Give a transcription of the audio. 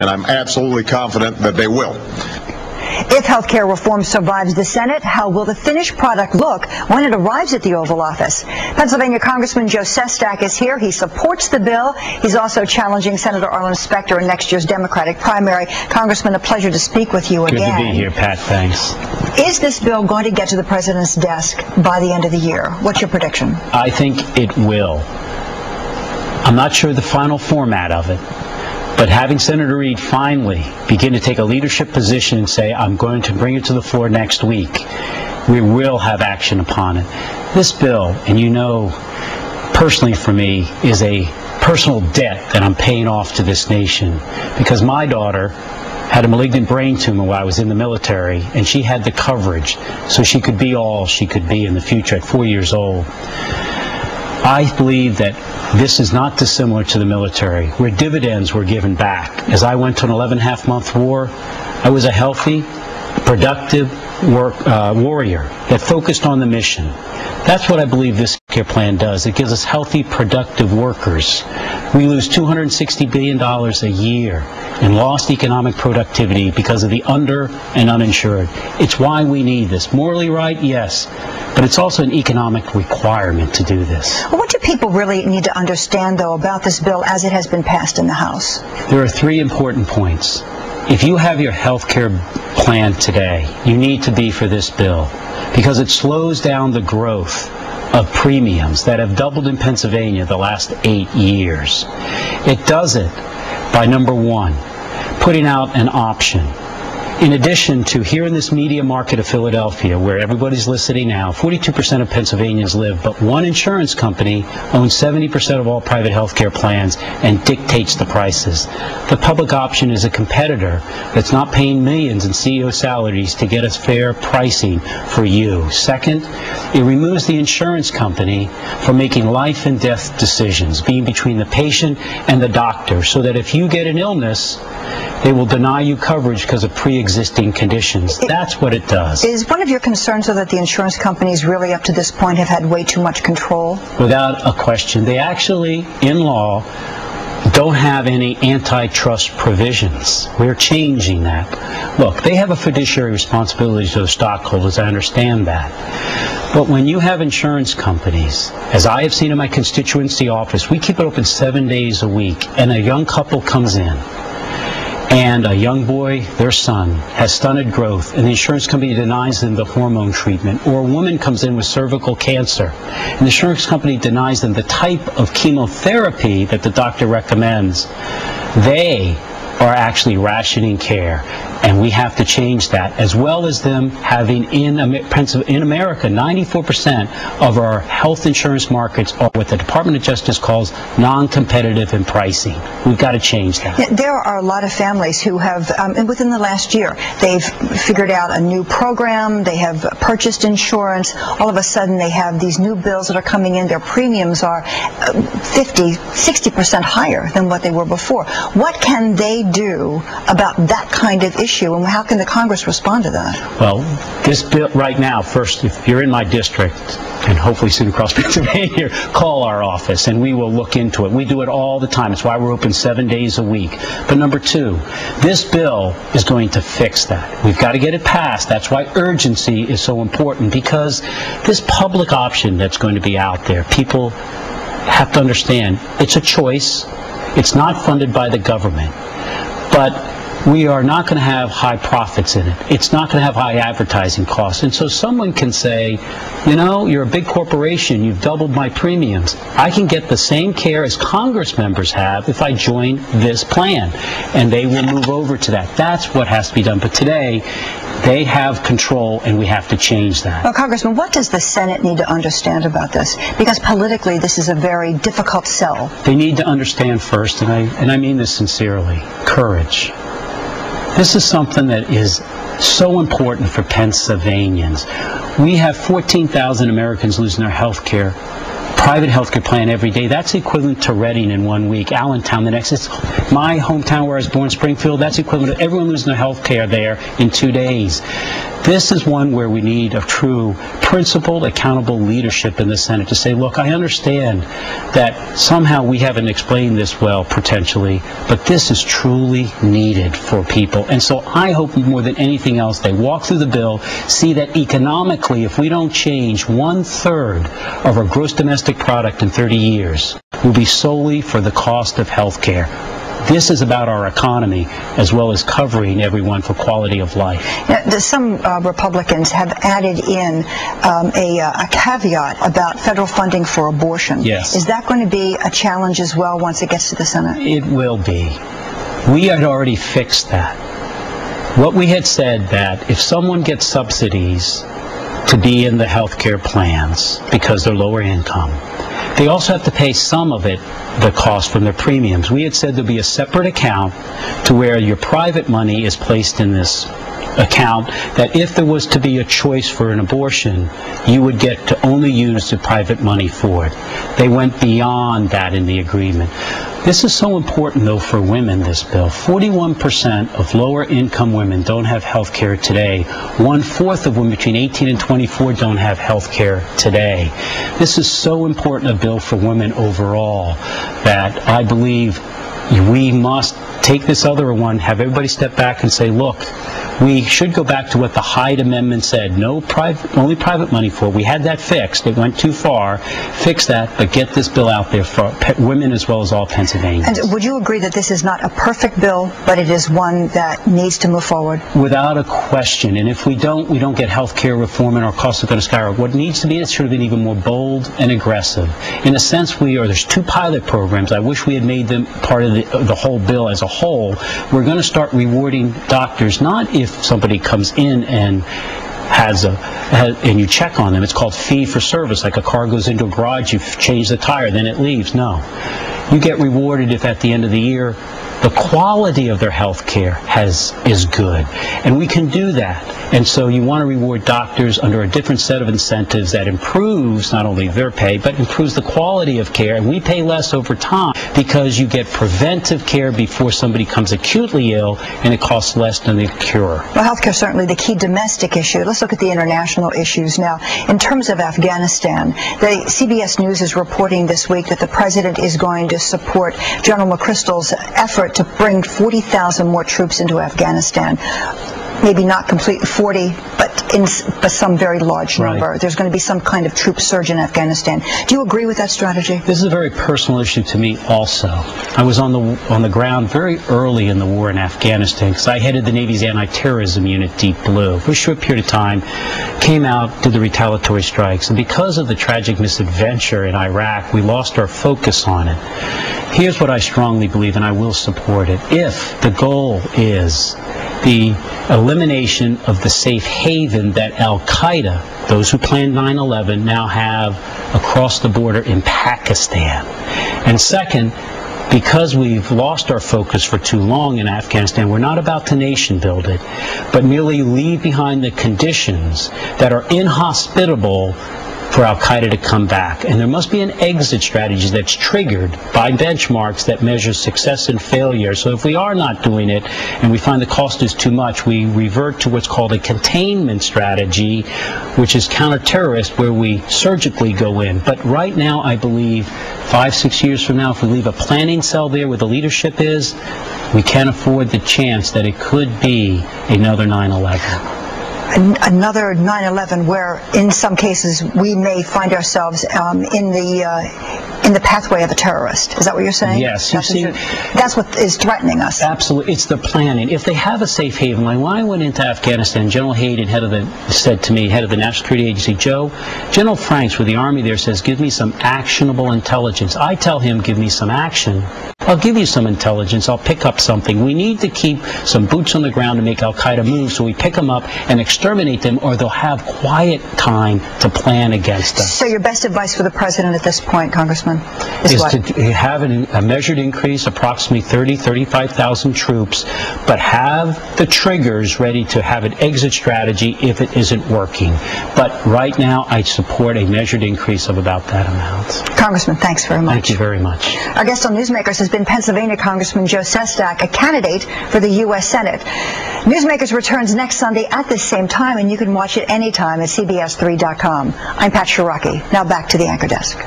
and I'm absolutely confident that they will. If health care reform survives the Senate, how will the finished product look when it arrives at the Oval Office? Pennsylvania Congressman Joe Sestak is here. He supports the bill. He's also challenging Senator Arlen Specter in next year's Democratic primary. Congressman, a pleasure to speak with you again. Good to be here, Pat. Thanks. Is this bill going to get to the president's desk by the end of the year? What's your prediction? I think it will. I'm not sure the final format of it. But having Senator Reid finally begin to take a leadership position and say, I'm going to bring it to the floor next week, we will have action upon it. This bill, and you know, personally for me, is a personal debt that I'm paying off to this nation, because my daughter had a malignant brain tumor while I was in the military, and she had the coverage so she could be all she could be in the future at 4 years old. I believe that this is not dissimilar to the military, where dividends were given back. As I went to an 11.5-month war, I was a healthy, productive warrior that focused on the mission. That's what I believe this care plan does. It gives us healthy, productive workers. We lose $260 billion a year in lost economic productivity because of the under and uninsured. It's why we need this. Morally right, yes, but it's also an economic requirement to do this. Well, what do people really need to understand, though, about this bill as it has been passed in the House? There are 3 important points. If you have your health care plan today, you need to be for this bill, because it slows down the growth of premiums that have doubled in Pennsylvania the last 8 years. It does it by, number 1, putting out an option. In addition to here in this media market of Philadelphia, where everybody's listening now, 42% of Pennsylvanians live, but one insurance company owns 70% of all private health care plans and dictates the prices. The public option is a competitor that's not paying millions in CEO salaries to get us fair pricing for you. Second, it removes the insurance company from making life and death decisions, being between the patient and the doctor, so that if you get an illness, they will deny you coverage because of pre-existing conditions. That's what it does. Is one of your concerns, though, that the insurance companies really up to this point have had way too much control? Without a question. They actually, in law, don't have any antitrust provisions. We're changing that. Look, they have a fiduciary responsibility to those stockholders. I understand that. But when you have insurance companies, as I have seen in my constituency office, we keep it open 7 days a week, and a young couple comes in, and a young boy, their son, has stunted growth, and the insurance company denies them the hormone treatment. Or a woman comes in with cervical cancer, and the insurance company denies them the type of chemotherapy that the doctor recommends. They are actually rationing care, and we have to change that, as well as them having in America, 94% of our health insurance markets are what the Department of Justice calls non-competitive in pricing. We've got to change that. Yeah, there are a lot of families who have, and within the last year, they've figured out a new program, they have purchased insurance, all of a sudden they have these new bills that are coming in, their premiums are 50, 60% higher than what they were before. What can they do about that kind of issue, and how can the Congress respond to that? Well, this bill right now, first, if you're in my district, and hopefully soon across Pennsylvania, call our office and we will look into it. We do it all the time. It's why we're open 7 days a week. But number 2, this bill is going to fix that. We've got to get it passed. That's why urgency is so important, because this public option that's going to be out there, people have to understand it's a choice. It's not funded by the government. But we are not going to have high profits in it. It's not going to have high advertising costs. And so someone can say, you know, you're a big corporation, you've doubled my premiums. I can get the same care as Congress members have if I join this plan. And they will move over to that. That's what has to be done. But today, they have control, and we have to change that. Well, Congressman, what does the Senate need to understand about this? Because politically, this is a very difficult sell. They need to understand first, and I mean this sincerely, courage. This is something that is so important for Pennsylvanians. We have 14,000 Americans losing their health care private healthcare plan every day. That's equivalent to Reading in 1 week, Allentown the next. It's my hometown where I was born, Springfield. That's equivalent to everyone losing their health care there in 2 days. This is one where we need a true principled, accountable leadership in the Senate to say, look, I understand that somehow we haven't explained this well, potentially, but this is truly needed for people. And so I hope more than anything else they walk through the bill, see that economically, if we don't change 1/3 of our gross domestic product in 30 years, will be solely for the cost of health care. This is about our economy as well as covering everyone for quality of life. Now, some Republicans have added in a caveat about federal funding for abortion. Yes. Is that going to be a challenge as well once it gets to the Senate? It will be. We had already fixed that. What we had said that if someone gets subsidies to be in the health care plans because they're lower income, they also have to pay some of it, the cost from their premiums. We had said there'd be a separate account to where your private money is placed in this account, that if there was to be a choice for an abortion, you would get to only use the private money for it. They went beyond that in the agreement. This is so important, though, for women, this bill. 41% of lower-income women don't have health care today. 1/4 of women between 18 and 24 don't have health care today. This is so important a bill for women overall that I believe we must take this other one, have everybody step back and say, look, we should go back to what the Hyde Amendment said. Only private money for it. We had that fixed. It went too far. Fix that, but get this bill out there for women as well as all Pennsylvanians. And would you agree that this is not a perfect bill, but it is one that needs to move forward? Without a question. And if we don't get health care reform and our costs are going to skyrocket. What needs to be, it should have been even more bold and aggressive. In a sense, there's 2 pilot programs. I wish we had made them part of the whole bill as a whole. We're going to start rewarding doctors, not if somebody comes in and and you check on them. It's called fee for service. Like a car goes into a garage, you change the tire, then it leaves. No. You get rewarded if at the end of the year the quality of their health care is good. And we can do that. And so you want to reward doctors under a different set of incentives that improves not only their pay, but improves the quality of care. And we pay less over time because you get preventive care before somebody becomes acutely ill, and it costs less than the cure. Well, health care is certainly the key domestic issue. Let's look at the international issues now. In terms of Afghanistan, the CBS News is reporting this week that the president is going to support General McChrystal's effort to bring 40,000 more troops into Afghanistan. Maybe not complete 40, but some very large number. Right. There's going to be some kind of troop surge in Afghanistan. Do you agree with that strategy? This is a very personal issue to me also. I was on the ground very early in the war in Afghanistan because I headed the Navy's anti-terrorism unit, Deep Blue, for a short period of time, came out, did the retaliatory strikes, and because of the tragic misadventure in Iraq, we lost our focus on it. Here's what I strongly believe, and I will support it. If the goal is the elimination of the safe haven that Al-Qaeda, those who planned 9/11, now have across the border in Pakistan. And second, because we've lost our focus for too long in Afghanistan, we're not about to nation build it, but merely leave behind the conditions that are inhospitable for Al-Qaeda to come back. And there must be an exit strategy that's triggered by benchmarks that measure success and failure. So if we are not doing it and we find the cost is too much, we revert to what's called a containment strategy, which is counter-terrorist, where we surgically go in. But right now, I believe 5-6 years from now, if we leave a planning cell there where the leadership is, we can't afford the chance that it could be another 9/11. Another 9/11 where in some cases we may find ourselves in the pathway of a terrorist. Is that what you're saying? Yes. That's what is threatening us. Absolutely. It's the planning. If they have a safe haven, like when I went into Afghanistan, General Hayden, said to me, head of the National Security Agency, Joe, General Franks with the Army there says, give me some actionable intelligence. I tell him, give me some action. I'll give you some intelligence. I'll pick up something. We need to keep some boots on the ground to make al-Qaeda move, so we pick them up and exterminate them, or they'll have quiet time to plan against us. So your best advice for the president at this point, Congressman, is what? To have a measured increase, approximately 35,000 troops, but have the triggers ready to have an exit strategy if it isn't working. But right now, I support a measured increase of about that amount. Congressman, thanks very much. Thank you very much. Our guest on Newsmakers has been Pennsylvania Congressman Joe Sestak, a candidate for the U.S. Senate. Newsmakers returns next Sunday at this same time, and you can watch it anytime at CBS3.com. I'm Pat Shiraki. Now back to the anchor desk.